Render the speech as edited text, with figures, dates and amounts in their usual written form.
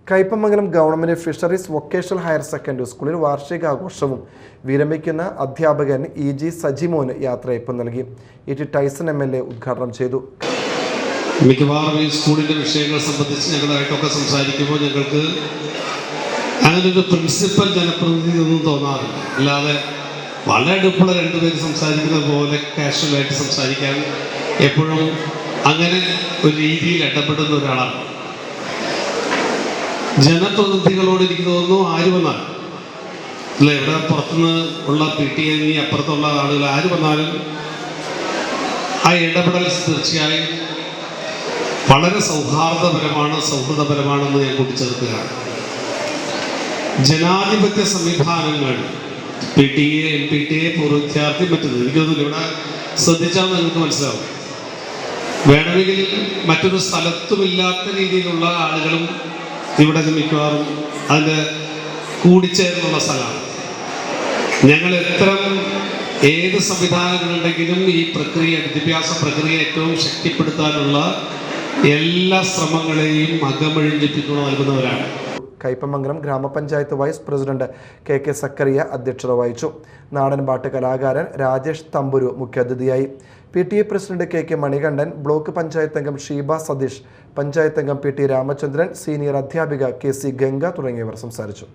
Kaipamangalam government fisheries vocational higher secondary സ്കൂളിൽ വാർഷികാഘോഷവും വിരമിക്കുന്ന അധ്യാപകൻ ഇ.ജി. സജിമോന് യാത്രയയപ്പ് നൽകി. ഇ.ടി. ടൈസൺ MLA ഉദ്ഘാടനം ചെയ്തു. മിക്കവാറും ഈ സ്കൂളിൻ്റെ വിഷയങ്ങൾ സംബന്ധിച്ച് ഞങ്ങളായിട്ടൊക്കെ സംസാരിക്കുമ്പോൾ ഞങ്ങൾക്ക് അങ്ങനൊരു പ്രിൻസിപ്പൽ ജനപ്രതിനിധി ഒന്നും തോന്നാറില്ല. അല്ലാതെ വളരെ അടുപ്പുള്ള രണ്ടുപേര് സംസാരിക്കുന്നത് പോലെ കാഷ്വലായിട്ട് സംസാരിക്കാൻ എപ്പോഴും അങ്ങനെ ഒരു രീതിയിൽ ഇടപെടുന്ന ഒരാളാണ്. ജനപ്രതിനിധികളോട് എനിക്ക് തോന്നുന്നു ആര് വന്നാലും അല്ല, ഇവിടെ പുറത്തുനിന്ന് ഉള്ള PTA അപ്പുറത്തുള്ള ആളുകൾ ആര് വന്നാലും ആ ഇടപെടൽ തീർച്ചയായും വളരെ സൗഹൃദപരമാണെന്ന് ഞാൻ കൂട്ടിച്ചേർക്കുകയാണ്. ജനാധിപത്യ സംവിധാനങ്ങൾ PTA, MPTA, പൂർവ്വ വിദ്യാർത്ഥി മറ്റത് എനിക്ക് തോന്നുന്നു ഇവിടെ ശ്രദ്ധിച്ചാൽ നിങ്ങൾക്ക് മനസ്സിലാവും. വേണമെങ്കിൽ മറ്റൊരു സ്ഥലത്തുമില്ലാത്ത രീതിയിലുള്ള ആളുകളും ഇവിടെ മിക്കവാറും അതിൻ്റെ കൂടിച്ചേർന്നുള്ള സ്ഥലമാണ്. ഞങ്ങൾ ഏത് സംവിധാനങ്ങളുണ്ടെങ്കിലും ഈ വിദ്യാഭ്യാസ പ്രക്രിയ ഏറ്റവും ശക്തിപ്പെടുത്താനുള്ള എല്ലാ ശ്രമങ്ങളെയും അകമഴിഞ്ഞ് പിന്തുണ നൽകുന്നവരാണ്. കയ്പമംഗലം ഗ്രാമപഞ്ചായത്ത് വൈസ് പ്രസിഡന്റ് KK സക്കറിയ അധ്യക്ഷത വഹിച്ചു. നാടൻപാട്ട് കലാകാരൻ രാജേഷ് തമ്പുരു മുഖ്യാതിഥിയായി. PTA president KK Manikandan, block panchayat അംഗം ഷീബ സതീഷ്, പഞ്ചായത്ത് അംഗം PT രാമചന്ദ്രൻ, സീനിയർ അധ്യാപിക KC ഗംഗ തുടങ്ങിയവർ സംസാരിച്ചു.